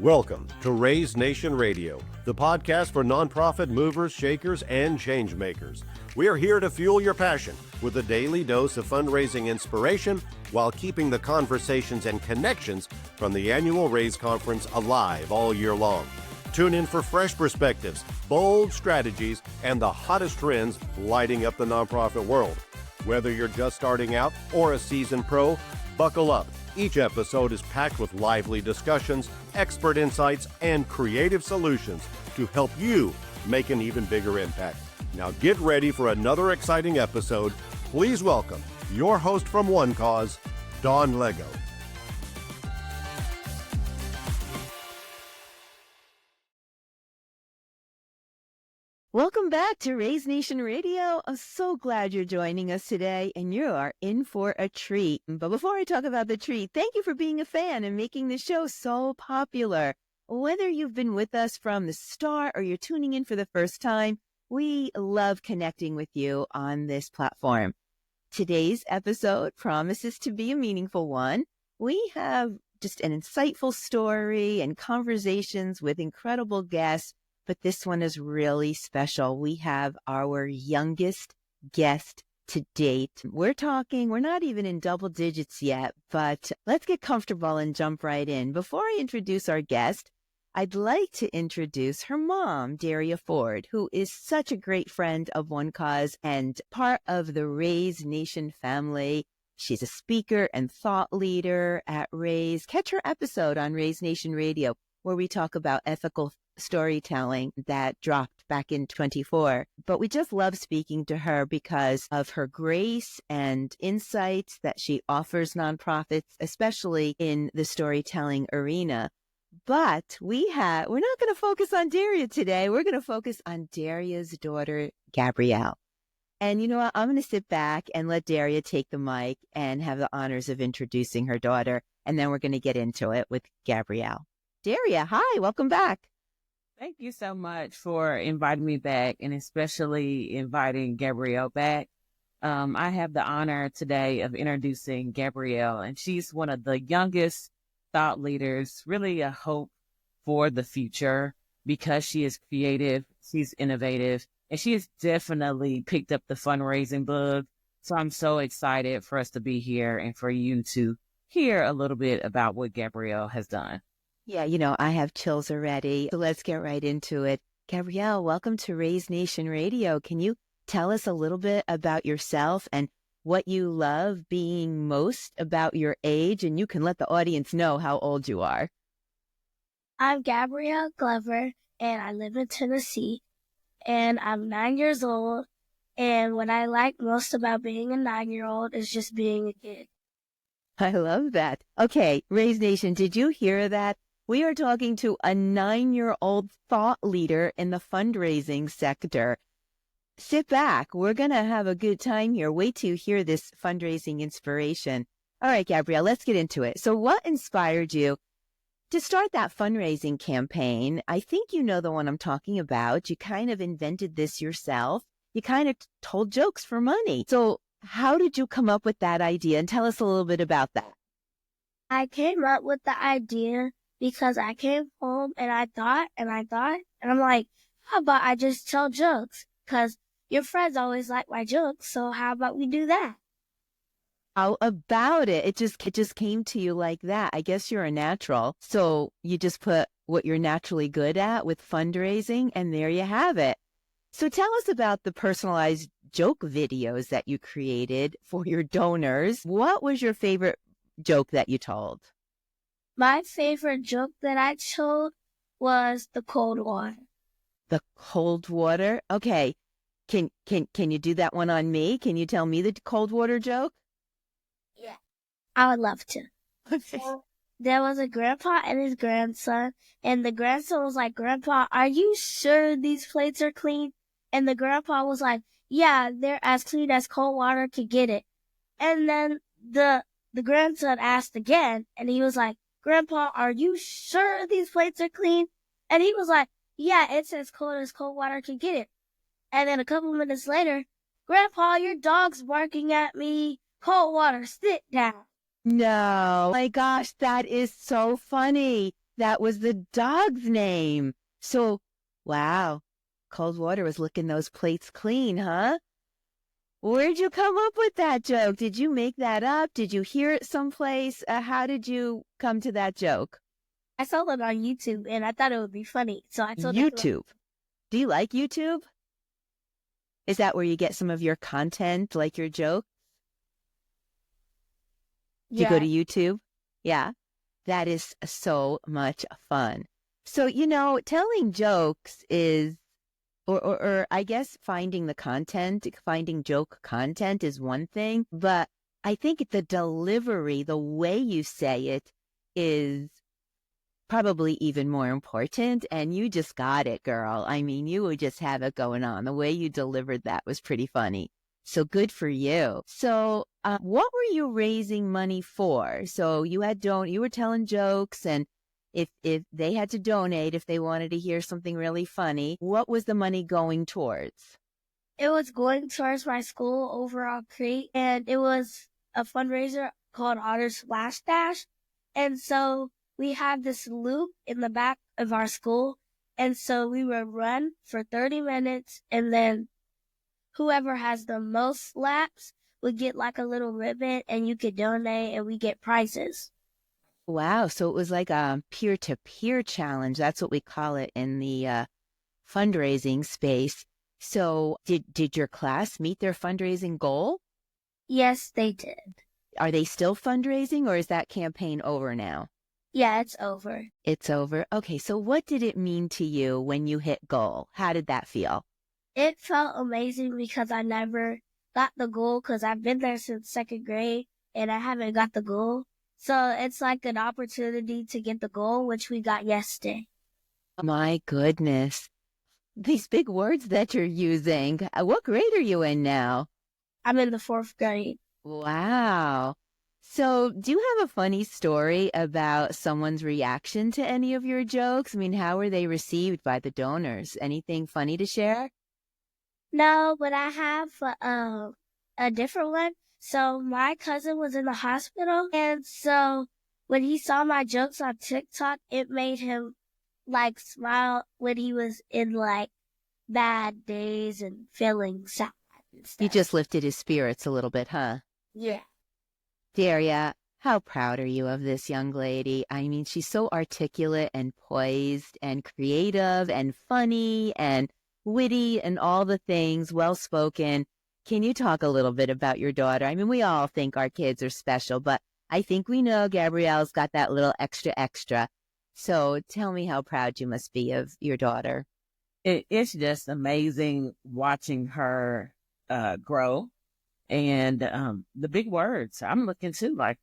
Welcome to Raise Nation Radio, the podcast for nonprofit movers, shakers, and change makers. We are here to fuel your passion with a daily dose of fundraising inspiration while keeping the conversations and connections from the annual Raise Conference alive all year long. Tune in for fresh perspectives, bold strategies, and the hottest trends lighting up the nonprofit world. Whether you're just starting out or a seasoned pro, buckle up. Each episode is packed with lively discussions, expert insights, and creative solutions to help you make an even bigger impact. Now get ready for another exciting episode. Please welcome your host from One Cause, Dawn Lego. Welcome back to Raise Nation Radio. I'm so glad you're joining us today, and you are in for a treat. But before I talk about the treat, thank you for being a fan and making the show so popular. Whether you've been with us from the start or you're tuning in for the first time, we love connecting with you on this platform. Today's episode promises to be a meaningful one. We have just an insightful story and conversations with incredible guests. But this one is really special. We have our youngest guest to date. We're not even in double digits yet, but let's get comfortable and jump right in. Before I introduce our guest, I'd like to introduce her mom, Daria Ford, who is such a great friend of One Cause and part of the Raise Nation family. She's a speaker and thought leader at Raise. Catch her episode on Raise Nation Radio, where we talk about ethical storytelling that dropped back in 24. But we just love speaking to her because of her grace and insights that she offers nonprofits, especially in the storytelling arena. But we're not going to focus on Daria today. We're going to focus on Daria's daughter, Gabrielle. And you know what? I'm going to sit back and let Daria take the mic and have the honors of introducing her daughter. And then we're going to get into it with Gabrielle. Daria, hi, welcome back. Thank you so much for inviting me back, and especially inviting Gabrielle back. I have the honor today of introducing Gabrielle, and she's one of the youngest thought leaders, really a hope for the future because she is creative, she's innovative, and she has definitely picked up the fundraising bug. So I'm so excited for us to be here and for you to hear a little bit about what Gabrielle has done. Yeah, I have chills already. So let's get right into it. Gabrielle, welcome to Raise Nation Radio. Can you tell us a little bit about yourself and what you love being most about your age? And you can let the audience know how old you are. I'm Gabrielle Glover, and I live in Tennessee, and I'm 9 years old. And what I like most about being a 9-year-old is just being a kid. I love that. Okay, Raise Nation, did you hear that? We are talking to a 9-year-old thought leader in the fundraising sector. Sit back. We're going to have a good time here. Wait till you hear this fundraising inspiration. All right, Gabrielle, let's get into it. So what inspired you to start that fundraising campaign? I think you know the one I'm talking about. You kind of invented this yourself. You kind of told jokes for money. So how did you come up with that idea? And tell us a little bit about that. I came up with the idea because I came home and I thought, and I'm like, how about I just tell jokes? Because your friends always like my jokes, so how about we do that? How about it? It just came to you like that. I guess you're a natural. So you just put what you're naturally good at with fundraising, and there you have it. So tell us about the personalized joke videos that you created for your donors. What was your favorite joke that you told? My favorite joke that I told was the cold water. The cold water? Okay. Can you do that one on me? Can you tell me the cold water joke? Yeah, I would love to. Okay. So, there was a grandpa and his grandson, and the grandson was like, Grandpa, are you sure these plates are clean? And the grandpa was like, yeah, they're as clean as cold water could get it. And then the grandson asked again, and he was like, Grandpa, are you sure these plates are clean? And he was like, yeah, it's as cold water can get it. And then a couple minutes later, Grandpa, your dog's barking at me. Cold water, sit down. No. My gosh, that is so funny. that was the dog's name. So, wow, Coldwater was licking those plates clean, huh? Where'd you come up with that joke? Did you make that up? Did you hear it someplace? How did you come to that joke? I saw it on YouTube and I thought it would be funny. So I told everyone, YouTube. Do you like YouTube? Is that where you get some of your content, like your joke? Do you go yeah, to YouTube? Yeah. That is so much fun. So, telling jokes is, or I guess finding the content, finding joke content is one thing, but I think the delivery, the way you say it is probably even more important. And you just got it, girl. I mean, you would just have it going on. The way you delivered that was pretty funny. So good for you. So what were you raising money for? So you were telling jokes, and if they had to donate, if they wanted to hear something really funny, what was the money going towards? it was going towards my school overall Crete, and it was a fundraiser called Otter Splash Dash. And so we had this loop in the back of our school. And so we would run for 30 minutes, and then whoever has the most laps would get like a little ribbon, and you could donate and we get prizes. Wow. So it was like a peer-to-peer challenge. That's what we call it in the fundraising space. So did your class meet their fundraising goal? Yes, they did. Are they still fundraising, or is that campaign over now? Yeah, it's over. It's over. Okay. So what did it mean to you when you hit goal? How did that feel? It felt amazing because I never got the goal because I've been there since second grade and I haven't got the goal. So it's like an opportunity to get the goal, which we got yesterday. My goodness. These big words that you're using. What grade are you in now? I'm in the fourth grade. Wow. So do you have a funny story about someone's reaction to any of your jokes? I mean, how were they received by the donors? Anything funny to share? No, but I have a different one. So my cousin was in the hospital, and so when he saw my jokes on TikTok, it made him like smile when he was in like bad days and feeling sad and You stuff. just lifted his spirits a little bit, huh? Yeah. Daria, how proud are you of this young lady? I mean, she's so articulate and poised and creative and funny and witty and all the things, well-spoken. Can you talk a little bit about your daughter? I mean, we all think our kids are special, but I think we know Gabrielle's got that little extra. So tell me how proud you must be of your daughter. It's just amazing watching her grow. And the big words, I'm looking too, like,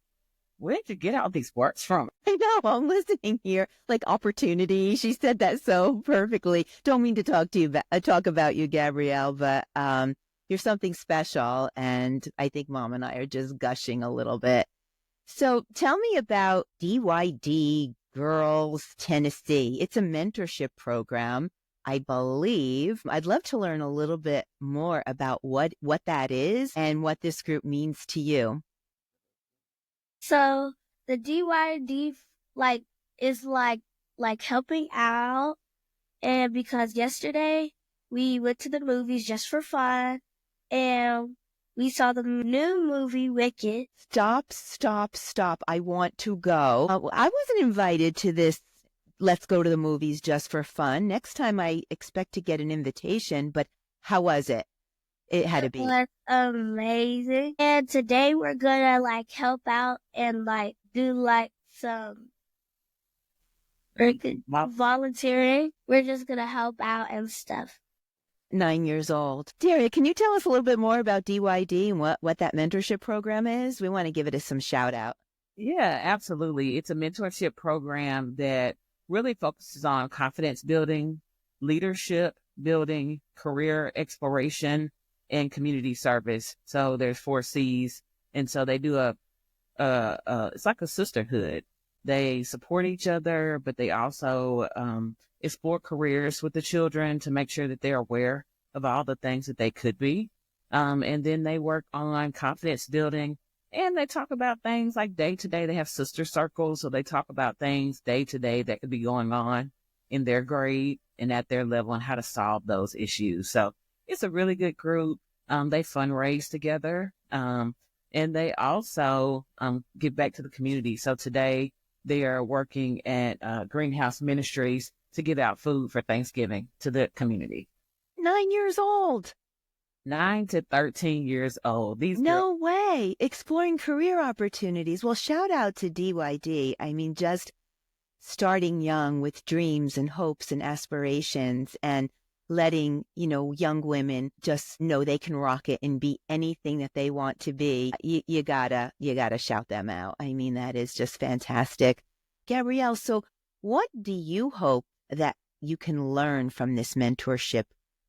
where'd you get all these words from? I know, I'm listening here. Like opportunity. She said that so perfectly. Don't mean to talk about you, Gabrielle, but you're something special. And I think Mom and I are just gushing a little bit. So tell me about DYD Girls Tennessee. It's a mentorship program, I believe. I'd love to learn a little bit more about what that is and what this group means to you. So the DYD is like helping out, and because yesterday we went to the movies just for fun, and we saw the new movie Wicked. Stop. I want to go. I wasn't invited to this Let's Go to the Movies just for fun. Next time I expect to get an invitation, but how was it? It had to be. It was amazing. And today we're gonna like help out and like do like some volunteering. We're just gonna help out and stuff. 9 years old. Daria, can you tell us a little bit more about DYD and what that mentorship program is? We want to give it some shout out. Yeah, absolutely. It's a mentorship program that really focuses on confidence building, leadership building, career exploration, and community service. So there's 4 C's. And so they do it's like a sisterhood. They support each other, but they also explore careers with the children to make sure that they're aware of all the things that they could be. And then they work on confidence building And they talk about things like day to day. They have sister circles. So they talk about things day to day that could be going on in their grade and at their level and how to solve those issues. So it's a really good group. They fundraise together. And they also give back to the community. So today they are working at Greenhouse Ministries to give out food for Thanksgiving to the community. 9 years old. 9 to 13 years old. These No way. Exploring career opportunities. Well, shout out to DYD. I mean, just starting young with dreams and hopes and aspirations and letting, young women just know they can rock it and be anything that they want to be. You gotta shout them out. I mean, that is just fantastic. Gabrielle, so what do you hope that you can learn from this mentorship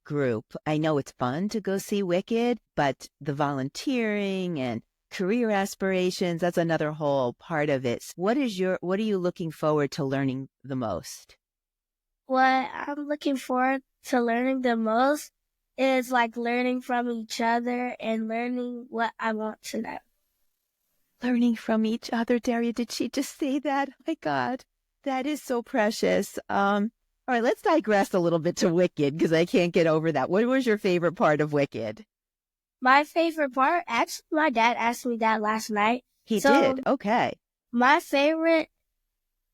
group? I know it's fun to go see Wicked, but the volunteering and career aspirations, that's another whole part of it. What are you looking forward to learning the most? What I'm looking forward to learning the most is like learning from each other and learning what I want to know. Learning from each other, Daria. Did she just say that? Oh my God, that is so precious. All right, let's digress a little bit to Wicked because I can't get over that. What was your favorite part of Wicked? My favorite part, actually, my dad asked me that last night. He did? Okay. My favorite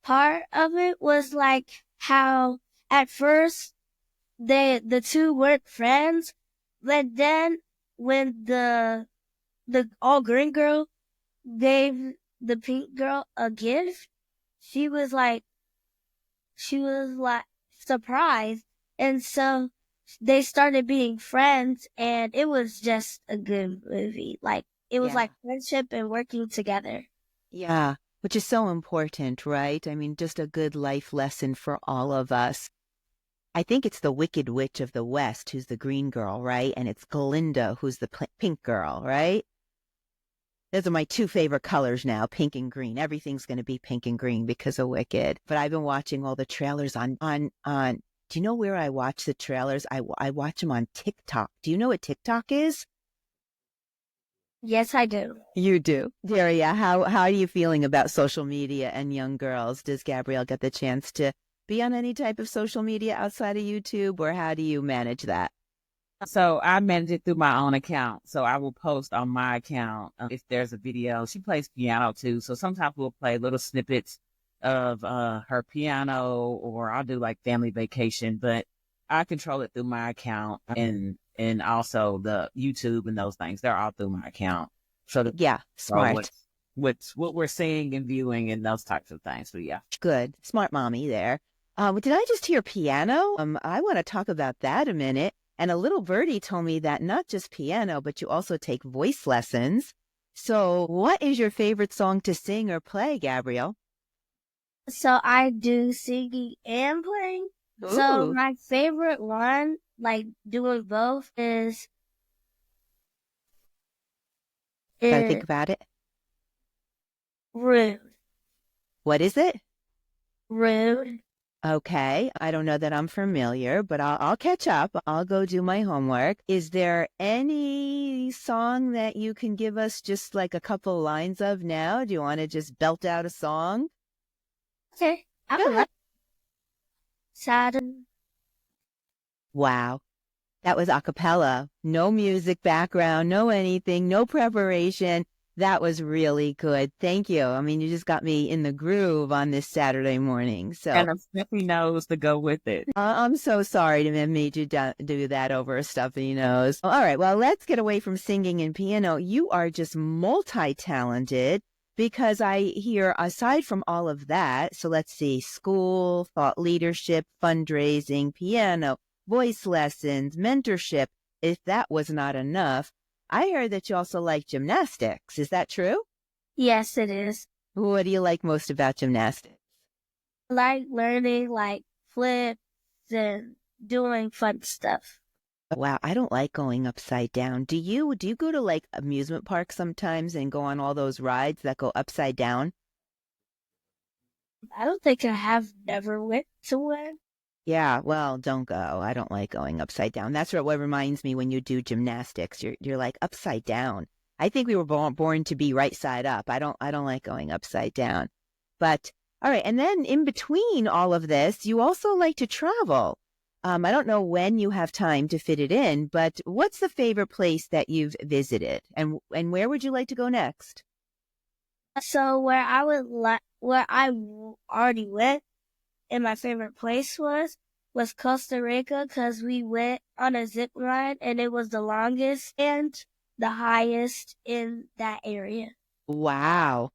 part of it was like how at first the two weren't friends, but then when the all green girl gave the pink girl a gift, she was like surprised, and so they started being friends, and it was just a good movie. Like it was like friendship and working together. Yeah, which is so important, right? I mean, just a good life lesson for all of us. I think it's the Wicked Witch of the West who's the green girl, right? And it's Glinda who's the pink girl, right? Those are my two favorite colors now, pink and green. Everything's going to be pink and green because of Wicked. But I've been watching all the trailers on. Do you know where I watch the trailers? I watch them on TikTok. Do you know what TikTok is? Yes, I do. You do. Daria, how are you feeling about social media and young girls? Does Gabrielle get the chance to be on any type of social media outside of YouTube, or how do you manage that? So I manage it through my own account. So I will post on my account if there's a video. She plays piano too. So sometimes we'll play little snippets of her piano, or I'll do like family vacation, but I control it through my account and also the YouTube and those things. They're all through my account. So smart. What we're seeing and viewing and those types of things. So yeah. Good. Smart mommy there. Did I just hear piano? I want to talk about that a minute. And a little birdie told me that not just piano, but you also take voice lessons. So what is your favorite song to sing or play, Gabrielle? So I do singing and playing. Ooh. So my favorite one, like doing both, is Gotta think about it. Rude. What is it? Rude. Okay, I don't know that I'm familiar, but I'll catch up. I'll go do my homework. Is there any song that you can give us just like a couple lines of now? Do you want to just belt out a song? Okay. Saturn. Wow. That was a cappella. No music background, no anything, no preparation. That was really good. Thank you. I mean, you just got me in the groove on this Saturday morning. So, and a stuffy nose to go with it. I'm so sorry to have made you do that over a stuffy nose. All right. Well, let's get away from singing and piano. You are just multi-talented, because I hear, aside from all of that, so let's see, school, thought leadership, fundraising, piano, voice lessons, mentorship. If that was not enough, I heard that you also like gymnastics. Is that true? Yes, it is. What do you like most about gymnastics? I like learning like flips and doing fun stuff. Wow, I don't like going upside down. Do you go to like amusement parks sometimes and go on all those rides that go upside down? I don't think I have never went to one. Yeah, well, don't go. I don't like going upside down. That's what reminds me when you do gymnastics. You're like upside down. I think we were born to be right side up. I don't like going upside down. But all right. And then in between all of this, you also like to travel. I don't know when you have time to fit it in, but what's the favorite place that you've visited, and where would you like to go next? So where I already went, and my favorite place was Costa Rica, because we went on a zip line, and it was the longest and the highest in that area. Wow.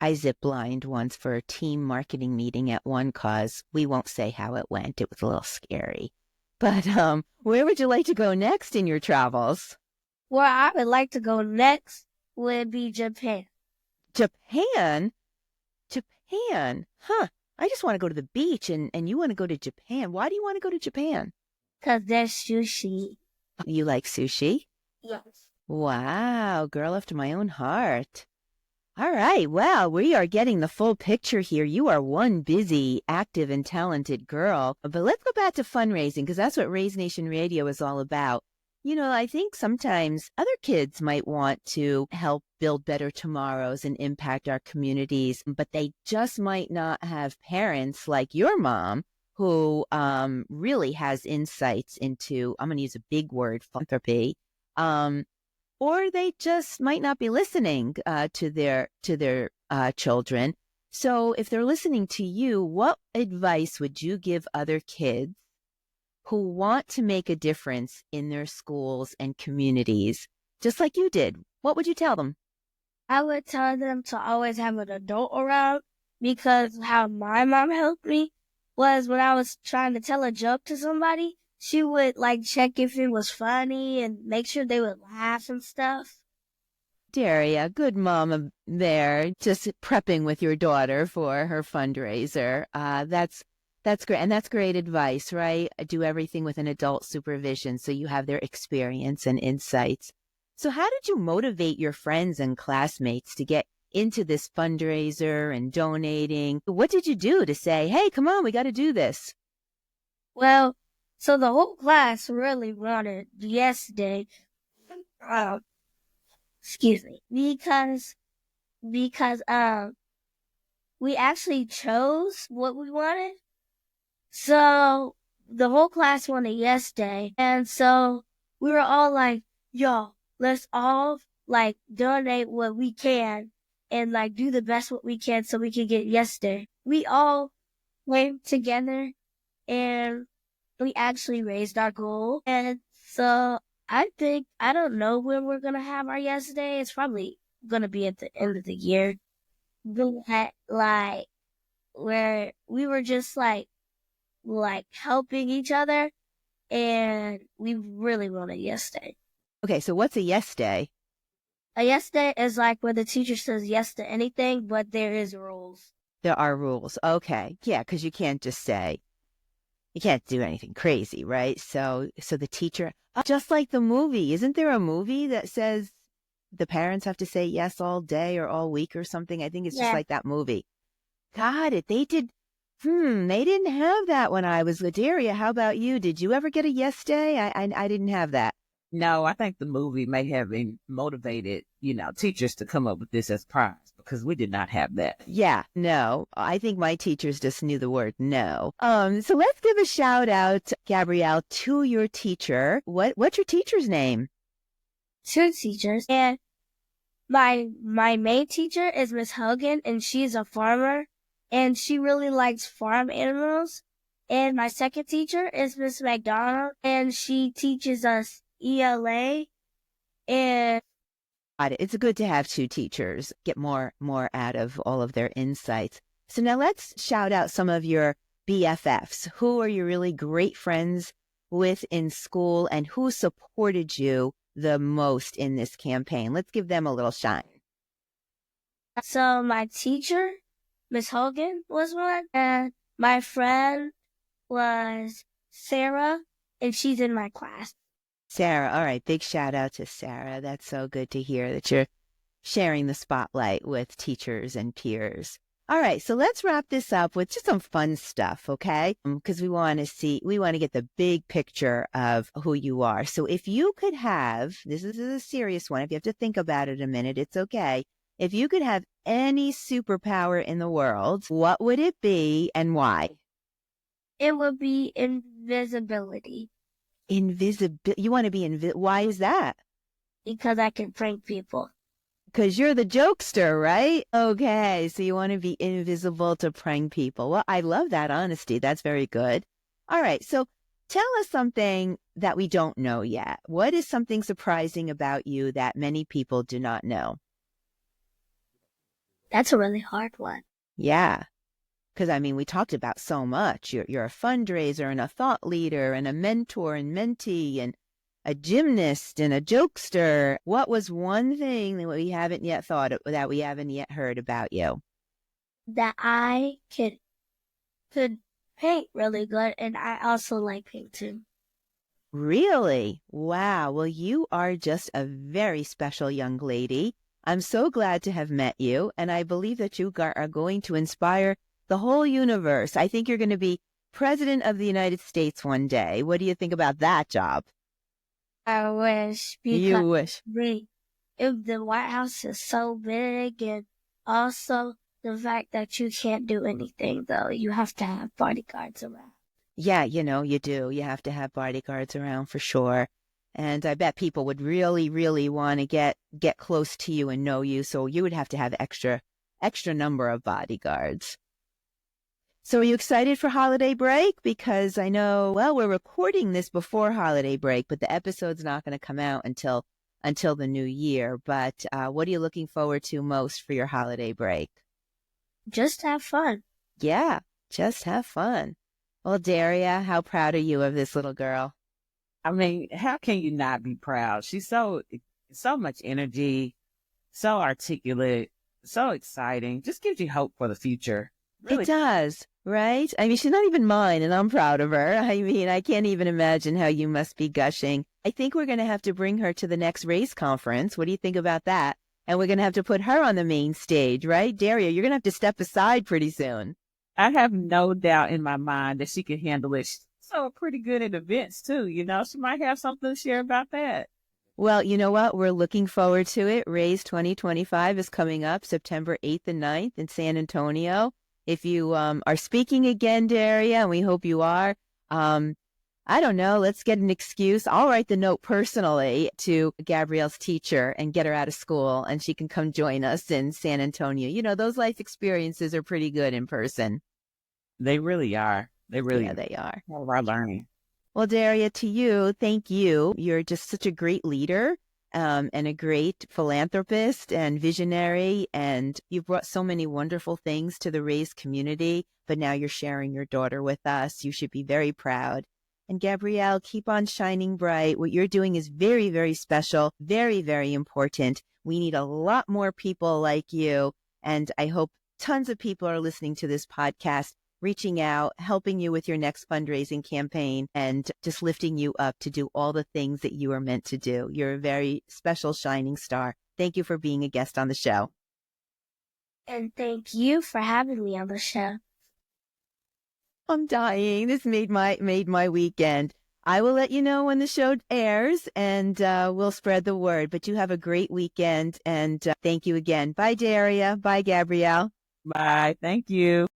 I ziplined once for a team marketing meeting at One Cause. We won't say how it went. It was a little scary. But where would you like to go next in your travels? Where I would like to go next would be Japan. Japan? Japan? Huh. I just want to go to the beach, and you want to go to Japan. Why do you want to go to Japan? 'Cause there's sushi. You like sushi? Yes. Wow, girl after my own heart. All right. Well, we are getting the full picture here. You are one busy, active, and talented girl. But let's go back to fundraising, because that's what Raise Nation Radio is all about. You know, I think sometimes other kids might want to help build better tomorrows and impact our communities, but they just might not have parents like your mom who really has insights into, I'm going to use a big word, philanthropy. Or they just might not be listening to their children. So if they're listening to you, what advice would you give other kids who want to make a difference in their schools and communities, just like you did? What would you tell them? I would tell them to always have an adult around, because how my mom helped me was when I was trying to tell a joke to somebody, she would like check if it was funny and make sure they would laugh and stuff. Daria, good mama there, just prepping with your daughter for her fundraiser. That's great. And that's great advice, right? Do everything with an adult supervision so you have their experience and insights. So how did you motivate your friends and classmates to get into this fundraiser and donating? What did you do to say, hey, come on, we got to do this? Well, so the whole class really wanted Yes Day. Excuse me. Because we actually chose what we wanted. So the whole class wanted Yes Day. And so we were all like, yo, let's all like donate what we can and like do the best what we can so we can get Yes Day. We all went together and we actually raised our goal. And so I don't know when we're going to have our Yes Day. It's probably going to be at the end of the year. Like where we were just like helping each other, and we really want a Yes Day. Okay, so what's a Yes Day? A Yes Day is like where the teacher says yes to anything, but there is rules. There are rules. Okay. Yeah, because you can't just say, you can't do anything crazy, right? So the teacher, just like the movie, isn't there a movie that says the parents have to say yes all day or all week or something? I think it's just like that movie. Got it. They did. They didn't have that when I was with Daria. How about you? Did you ever get a Yes Day? I didn't have that. No, I think the movie may have motivated, teachers to come up with this as prize, because we did not have that. Yeah, no. I think my teachers just knew the word no. So let's give a shout out, Gabrielle, to your teacher. What's your teacher's name? 2 teachers. And my main teacher is Miss Hogan, and she's a farmer, and she really likes farm animals. And my second teacher is Miss McDonald, and she teaches us ELA. And it's good to have 2 teachers, get more out of all of their insights. So now let's shout out some of your BFFs. Who are you really great friends with in school, and who supported you the most in this campaign? Let's give them a little shine. So my teacher, Miss Hogan, was one, and my friend was Sarah, and she's in my class. Sarah, all right, big shout out to Sarah. That's so good to hear that you're sharing the spotlight with teachers and peers. All right, so let's wrap this up with just some fun stuff, okay? Because we want to get the big picture of who you are. So if you could have, this is a serious one, if you have to think about it a minute, it's okay. If you could have any superpower in the world, what would it be and why? It would be invisibility You want to be why is that? because I can prank people. Because you're the jokester, right? Okay, so you want to be invisible to prank people. Well, I love that honesty. That's very good. All right, so tell us something that we don't know yet. What is something surprising about you that many people do not know? That's a really hard one. Yeah, because I mean, we talked about so much. You're a fundraiser and a thought leader and a mentor and mentee and a gymnast and a jokester. What was one thing that we haven't yet thought of, that we haven't yet heard about you? That I could paint really good, and I also like painting. Really? Wow. Well, you are just a very special young lady. I'm so glad to have met you, and I believe that you are going to inspire the whole universe. I think you're going to be President of the United States one day. What do you think about that job? I wish, because You wish. if the White House is so big, and also the fact that you can't do anything, though, you have to have bodyguards around. Yeah, you do. You have to have bodyguards around for sure. And I bet people would really, really want to get close to you and know you. So you would have to have extra number of bodyguards. So are you excited for holiday break? Because I know, well, we're recording this before holiday break, but the episode's not going to come out until the new year. But what are you looking forward to most for your holiday break? Just have fun. Yeah, just have fun. Well, Daria, how proud are you of this little girl? I mean, how can you not be proud? She's so much energy, so articulate, so exciting. Just gives you hope for the future. Really. It does, right? I mean, she's not even mine, and I'm proud of her. I mean, I can't even imagine how you must be gushing. I think we're going to have to bring her to the next race conference. What do you think about that? And we're going to have to put her on the main stage, right? Daria, you're going to have to step aside pretty soon. I have no doubt in my mind that she can handle it. She's so pretty good at events, too. She might have something to share about that. Well, you know what? We're looking forward to it. Raise 2025 is coming up September 8th and 9th in San Antonio. If you are speaking again, Daria, and we hope you are, I don't know, let's get an excuse. I'll write the note personally to Gabrielle's teacher and get her out of school, and she can come join us in San Antonio. Those life experiences are pretty good in person. They really are. They are. All of our learning. Well, Daria, to you, thank you. You're just such a great leader. And a great philanthropist and visionary, and you've brought so many wonderful things to the Raise community, but now you're sharing your daughter with us. You should be very proud. And Gabrielle, keep on shining bright. What you're doing is very, very special, very, very important. We need a lot more people like you, and I hope tons of people are listening to this podcast, reaching out, helping you with your next fundraising campaign, and just lifting you up to do all the things that you are meant to do. You're a very special shining star. Thank you for being a guest on the show. And thank you for having me on the show. I'm dying. This made my weekend. I will let you know when the show airs, and we'll spread the word. But you have a great weekend, and thank you again. Bye, Daria. Bye, Gabrielle. Bye. Thank you.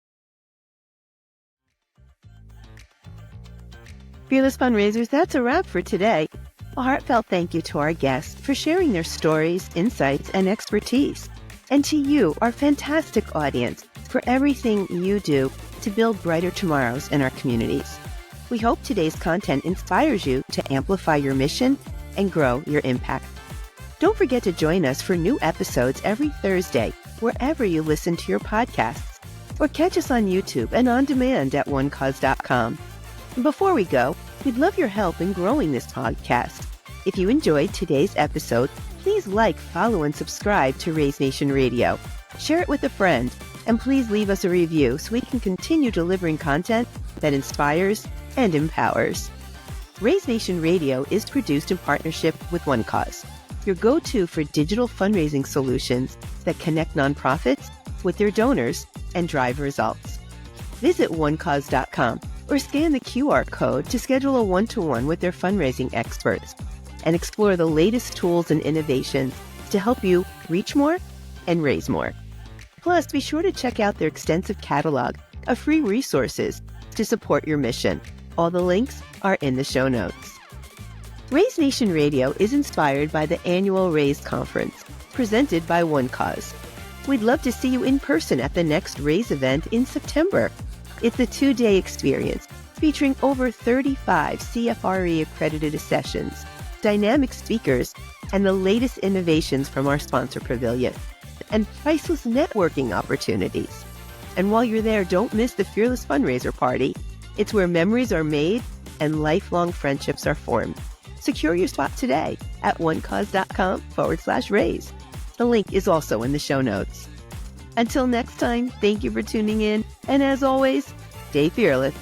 Fearless Fundraisers, that's a wrap for today. A heartfelt thank you to our guests for sharing their stories, insights, and expertise. And to you, our fantastic audience, for everything you do to build brighter tomorrows in our communities. We hope today's content inspires you to amplify your mission and grow your impact. Don't forget to join us for new episodes every Thursday, wherever you listen to your podcasts, or catch us on YouTube and on demand at onecause.com. Before we go, we'd love your help in growing this podcast. If you enjoyed today's episode, please like, follow, and subscribe to Raise Nation Radio. Share it with a friend, and please leave us a review so we can continue delivering content that inspires and empowers. Raise Nation Radio is produced in partnership with One Cause, your go-to for digital fundraising solutions that connect nonprofits, with their donors and drive results. Visit onecause.com or scan the QR code to schedule a one-to-one with their fundraising experts and explore the latest tools and innovations to help you reach more and raise more. Plus, be sure to check out their extensive catalog of free resources to support your mission. All the links are in the show notes. Raise Nation Radio is inspired by the annual Raise Conference, presented by One Cause. We'd love to see you in person at the next Raise event in September. It's a 2-day experience featuring over 35 CFRE-accredited sessions, dynamic speakers, and the latest innovations from our sponsor pavilion, and priceless networking opportunities. And while you're there, don't miss the Fearless Fundraiser Party. It's where memories are made and lifelong friendships are formed. Secure your spot today at onecause.com/raise. The link is also in the show notes. Until next time, thank you for tuning in, and as always, stay fearless.